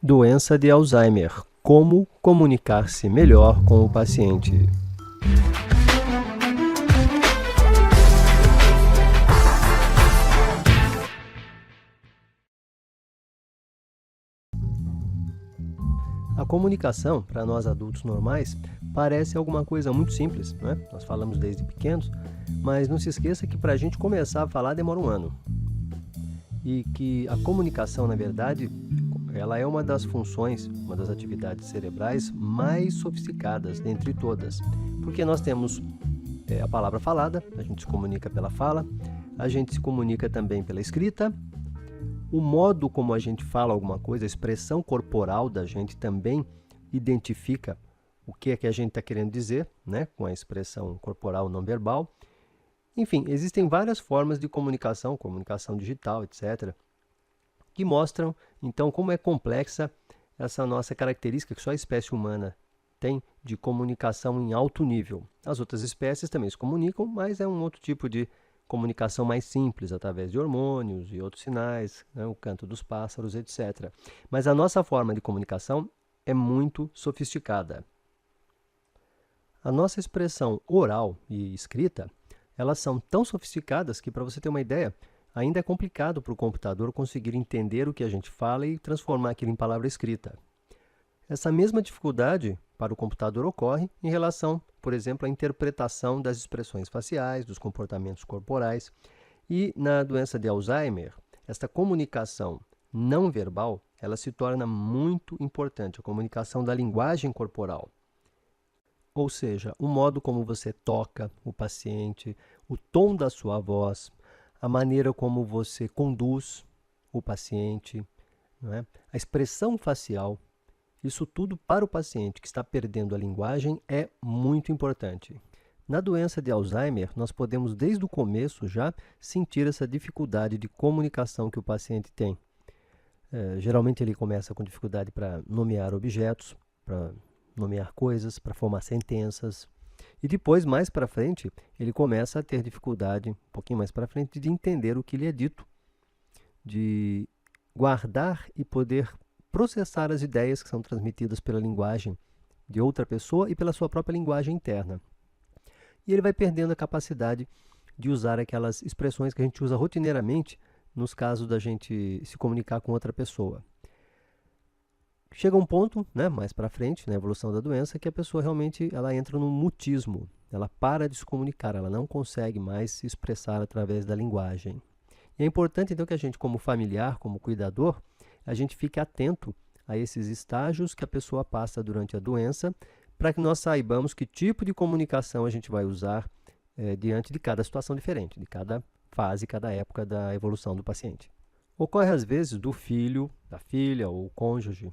Doença de Alzheimer. Como comunicar-se melhor com o paciente. A comunicação, para nós adultos normais, parece alguma coisa muito simples, né? Nós falamos desde pequenos, mas não se esqueça que para a gente começar a falar demora um ano. E que a comunicação, na verdade, ela é uma das funções, uma das atividades cerebrais mais sofisticadas dentre todas. Porque nós temos a palavra falada, a gente se comunica pela fala, a gente se comunica também pela escrita. O modo como a gente fala alguma coisa, a expressão corporal da gente também identifica o que é que a gente está querendo dizer, né? Com a expressão corporal não verbal. Enfim, existem várias formas de comunicação, comunicação digital, etc., que mostram, então, como é complexa essa nossa característica que só a espécie humana tem de comunicação em alto nível. As outras espécies também se comunicam, mas é um outro tipo de comunicação mais simples, através de hormônios e outros sinais, né, o canto dos pássaros, etc. Mas a nossa forma de comunicação é muito sofisticada. A nossa expressão oral e escrita, elas são tão sofisticadas que, para você ter uma ideia, ainda é complicado para o computador conseguir entender o que a gente fala e transformar aquilo em palavra escrita. Essa mesma dificuldade para o computador ocorre em relação, por exemplo, à interpretação das expressões faciais, dos comportamentos corporais. E na doença de Alzheimer, esta comunicação não verbal, ela se torna muito importante, a comunicação da linguagem corporal. Ou seja, o modo como você toca o paciente, o tom da sua voz, a maneira como você conduz o paciente, não é? A expressão facial, isso tudo para o paciente que está perdendo a linguagem é muito importante. Na doença de Alzheimer, nós podemos desde o começo já sentir essa dificuldade de comunicação que o paciente tem. Geralmente ele começa com dificuldade para nomear objetos, para nomear coisas, para formar sentenças. E depois, mais para frente, ele começa a ter dificuldade, um pouquinho mais para frente, de entender o que lhe é dito, de guardar e poder processar as ideias que são transmitidas pela linguagem de outra pessoa e pela sua própria linguagem interna. E ele vai perdendo a capacidade de usar aquelas expressões que a gente usa rotineiramente nos casos da gente se comunicar com outra pessoa. Chega um ponto, né, mais para frente, na evolução da doença, que a pessoa realmente ela entra num mutismo. Ela para de se comunicar, ela não consegue mais se expressar através da linguagem. E é importante, então, que a gente, como familiar, como cuidador, a gente fique atento a esses estágios que a pessoa passa durante a doença, para que nós saibamos que tipo de comunicação a gente vai usar diante de cada situação diferente, de cada fase, cada época da evolução do paciente. Ocorre, às vezes, do filho, da filha ou cônjuge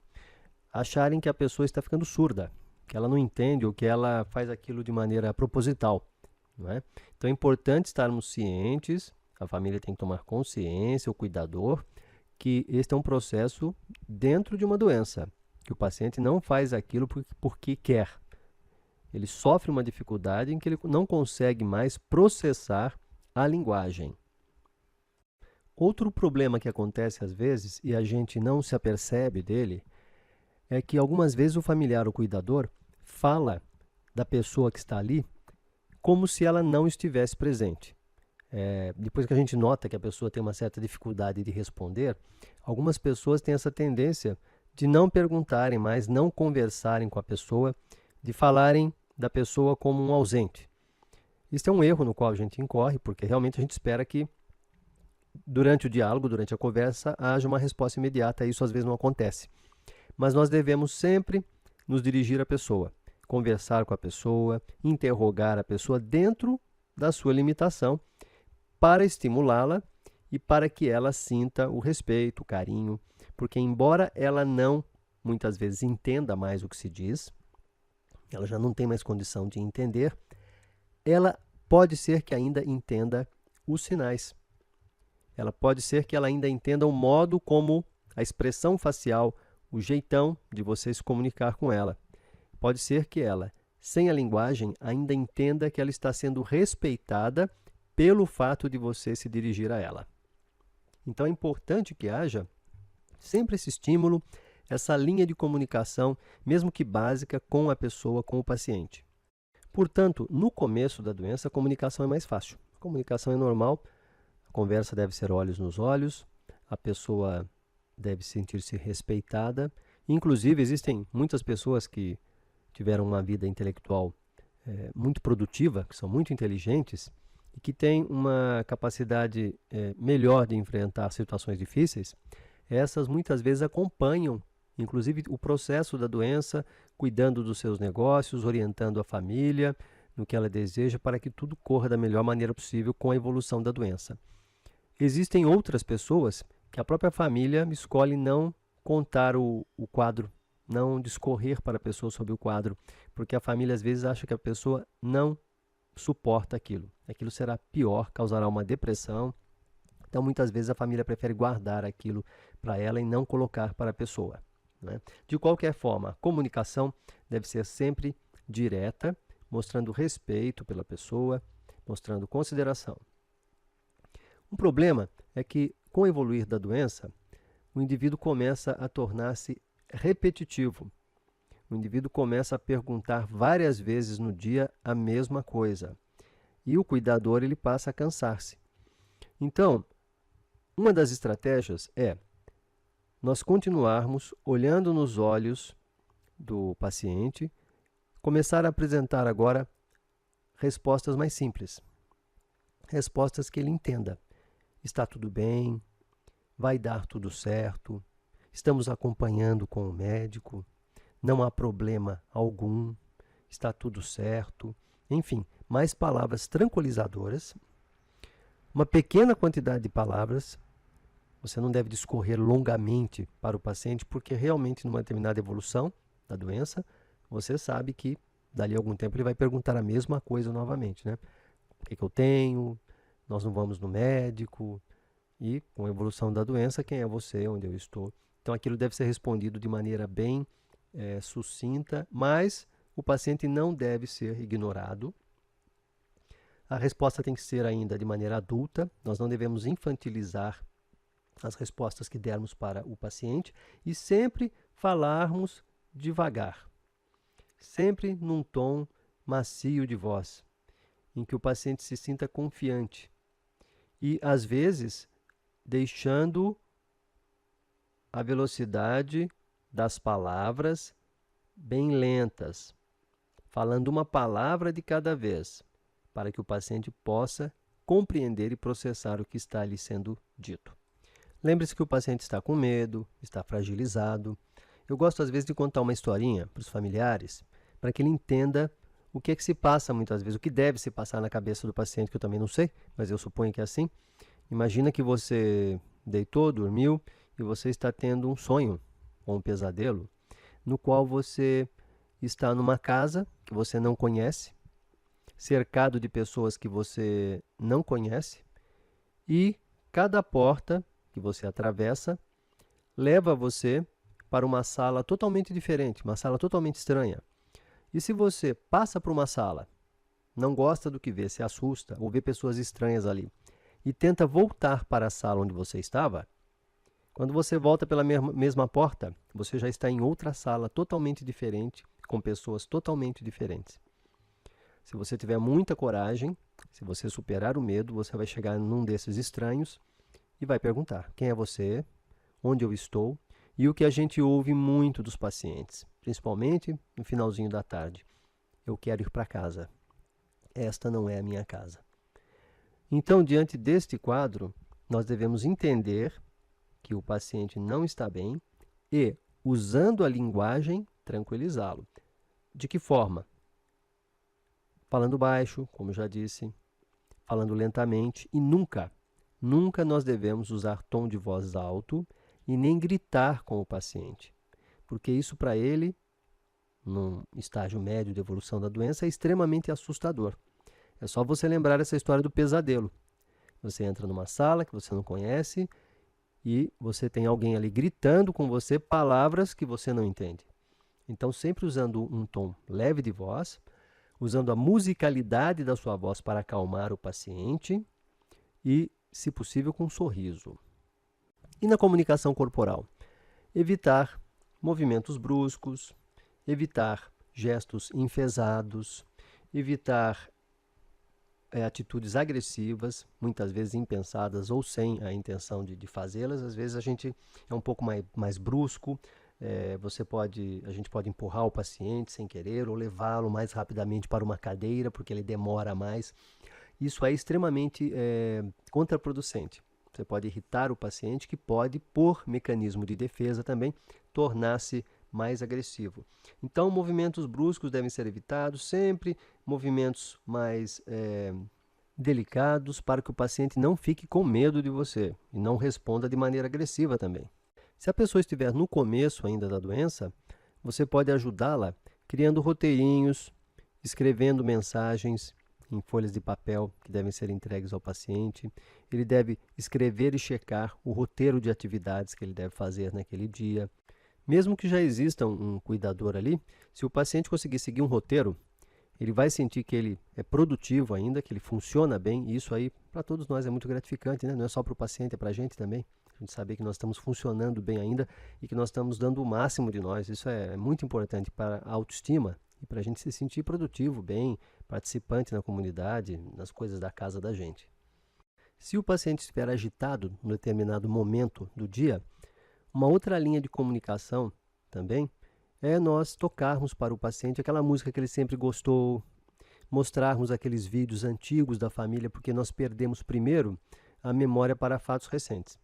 acharem que a pessoa está ficando surda, que ela não entende ou que ela faz aquilo de maneira proposital, não é? Então é importante estarmos cientes, a família tem que tomar consciência, o cuidador, que este é um processo dentro de uma doença, que o paciente não faz aquilo porque quer. Ele sofre uma dificuldade em que ele não consegue mais processar a linguagem. Outro problema que acontece às vezes, e a gente não se apercebe dele, é que algumas vezes o familiar, o cuidador, fala da pessoa que está ali como se ela não estivesse presente. Depois que a gente nota que a pessoa tem uma certa dificuldade de responder, algumas pessoas têm essa tendência de não perguntarem mais, não conversarem com a pessoa, de falarem da pessoa como um ausente. Isso é um erro no qual a gente incorre, porque realmente a gente espera que durante o diálogo, durante a conversa, haja uma resposta imediata, e isso às vezes não acontece. Mas nós devemos sempre nos dirigir à pessoa, conversar com a pessoa, interrogar a pessoa dentro da sua limitação, para estimulá-la e para que ela sinta o respeito, o carinho, porque embora ela não, muitas vezes, entenda mais o que se diz, ela já não tem mais condição de entender, ela pode ser que ainda entenda os sinais. Ela pode ser que ela ainda entenda o modo como a expressão facial, o jeitão de você se comunicar com ela. Pode ser que ela, sem a linguagem, ainda entenda que ela está sendo respeitada pelo fato de você se dirigir a ela. Então é importante que haja sempre esse estímulo, essa linha de comunicação, mesmo que básica, com a pessoa, com o paciente. Portanto, no começo da doença, a comunicação é mais fácil. A comunicação é normal, a conversa deve ser olhos nos olhos, a pessoa deve sentir-se respeitada. Inclusive, existem muitas pessoas que tiveram uma vida intelectual muito produtiva, que são muito inteligentes e que têm uma capacidade melhor de enfrentar situações difíceis. Essas muitas vezes acompanham, inclusive, o processo da doença, cuidando dos seus negócios, orientando a família no que ela deseja para que tudo corra da melhor maneira possível com a evolução da doença. Existem outras pessoas que a própria família escolhe não contar o quadro, não discorrer para a pessoa sobre o quadro, porque a família às vezes acha que a pessoa não suporta aquilo. Aquilo será pior, causará uma depressão. Então, muitas vezes a família prefere guardar aquilo para ela e não colocar para a pessoa, né? De qualquer forma, a comunicação deve ser sempre direta, mostrando respeito pela pessoa, mostrando consideração. Um problema é que, com o evoluir da doença, o indivíduo começa a tornar-se repetitivo. O indivíduo começa a perguntar várias vezes no dia a mesma coisa. E o cuidador ele passa a cansar-se. Então, uma das estratégias é nós continuarmos olhando nos olhos do paciente, começar a apresentar agora respostas mais simples. Respostas que ele entenda. Está tudo bem, vai dar tudo certo, estamos acompanhando com o médico, não há problema algum, está tudo certo. Enfim, mais palavras tranquilizadoras, uma pequena quantidade de palavras. Você não deve discorrer longamente para o paciente, porque realmente numa determinada evolução da doença, você sabe que dali a algum tempo ele vai perguntar a mesma coisa novamente, né? O que eu tenho? Nós não vamos no médico? E com a evolução da doença, quem é você? Onde eu estou? Então aquilo deve ser respondido de maneira bem sucinta, mas o paciente não deve ser ignorado. A resposta tem que ser ainda de maneira adulta, nós não devemos infantilizar as respostas que dermos para o paciente e sempre falarmos devagar, sempre num tom macio de voz, em que o paciente se sinta confiante e, às vezes, deixando a velocidade das palavras bem lentas, falando uma palavra de cada vez, para que o paciente possa compreender e processar o que está ali sendo dito. Lembre-se que o paciente está com medo, está fragilizado. Eu gosto às vezes de contar uma historinha para os familiares, para que ele entenda o que é que se passa muitas vezes, o que deve se passar na cabeça do paciente, que eu também não sei, mas eu suponho que é assim. Imagina que você deitou, dormiu e você está tendo um sonho ou um pesadelo, no qual você está numa casa que você não conhece, cercado de pessoas que você não conhece, e cada porta que você atravessa leva você para uma sala totalmente diferente, uma sala totalmente estranha. E se você passa por uma sala, não gosta do que vê, se assusta ou vê pessoas estranhas ali, e tenta voltar para a sala onde você estava, quando você volta pela mesma porta, você já está em outra sala totalmente diferente, com pessoas totalmente diferentes. Se você tiver muita coragem, se você superar o medo, você vai chegar num desses estranhos e vai perguntar: quem é você? Onde eu estou? E o que a gente ouve muito dos pacientes, principalmente no finalzinho da tarde: eu quero ir para casa. Esta não é a minha casa. Então, diante deste quadro, nós devemos entender que o paciente não está bem e, usando a linguagem, tranquilizá-lo. De que forma? Falando baixo, como já disse, falando lentamente e nunca nós devemos usar tom de voz alto e nem gritar com o paciente, porque isso para ele, num estágio médio de evolução da doença, é extremamente assustador. É só você lembrar essa história do pesadelo. Você entra numa sala que você não conhece e você tem alguém ali gritando com você palavras que você não entende. Então, sempre usando um tom leve de voz, usando a musicalidade da sua voz para acalmar o paciente e, se possível, com um sorriso. E na comunicação corporal? Evitar movimentos bruscos, evitar gestos enfesados, evitar atitudes agressivas, muitas vezes impensadas ou sem a intenção de fazê-las. Às vezes a gente é um pouco mais brusco, a gente pode empurrar o paciente sem querer ou levá-lo mais rapidamente para uma cadeira porque ele demora mais. Isso é extremamente contraproducente. Você pode irritar o paciente, que pode, por mecanismo de defesa também, tornar-se mais agressivo. Então, movimentos bruscos devem ser evitados, sempre movimentos mais delicados, para que o paciente não fique com medo de você e não responda de maneira agressiva também. Se a pessoa estiver no começo ainda da doença, você pode ajudá-la criando roteirinhos, escrevendo mensagens em folhas de papel que devem ser entregues ao paciente. Ele deve escrever e checar o roteiro de atividades que ele deve fazer naquele dia. Mesmo que já exista um cuidador ali, se o paciente conseguir seguir um roteiro, ele vai sentir que ele é produtivo ainda, que ele funciona bem, e isso aí para todos nós é muito gratificante, né? Não é só para o paciente, é para a gente também. A gente saber que nós estamos funcionando bem ainda e que nós estamos dando o máximo de nós. Isso é muito importante para a autoestima e para a gente se sentir produtivo, bem, participante na comunidade, nas coisas da casa da gente. Se o paciente estiver agitado em determinado momento do dia, uma outra linha de comunicação também é nós tocarmos para o paciente aquela música que ele sempre gostou, mostrarmos aqueles vídeos antigos da família, porque nós perdemos primeiro a memória para fatos recentes.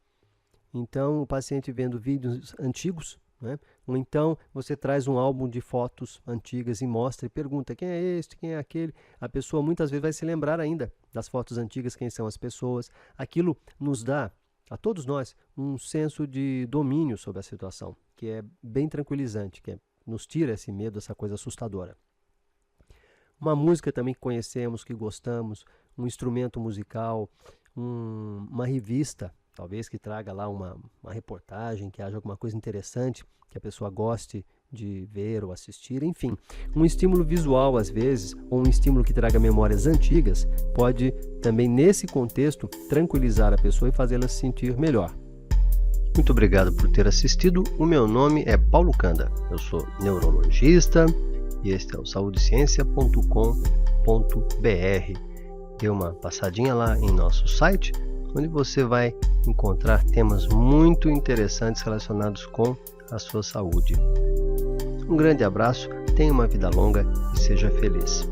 Então, o paciente vendo vídeos antigos, né? Ou então você traz um álbum de fotos antigas e mostra e pergunta quem é este, quem é aquele. A pessoa muitas vezes vai se lembrar ainda das fotos antigas, quem são as pessoas. Aquilo nos dá, a todos nós, um senso de domínio sobre a situação, que é bem tranquilizante, que nos tira esse medo, essa coisa assustadora. Uma música também que conhecemos, que gostamos, um instrumento musical, uma revista, talvez que traga lá uma reportagem, que haja alguma coisa interessante, que a pessoa goste de ver ou assistir, enfim. Um estímulo visual, às vezes, ou um estímulo que traga memórias antigas, pode também, nesse contexto, tranquilizar a pessoa e fazê-la se sentir melhor. Muito obrigado por ter assistido. O meu nome é Paulo Canda. Eu sou neurologista e este é o saudeciencia.com.br. Dê uma passadinha lá em nosso site, onde você vai encontrar temas muito interessantes relacionados com a sua saúde. Um grande abraço, tenha uma vida longa e seja feliz.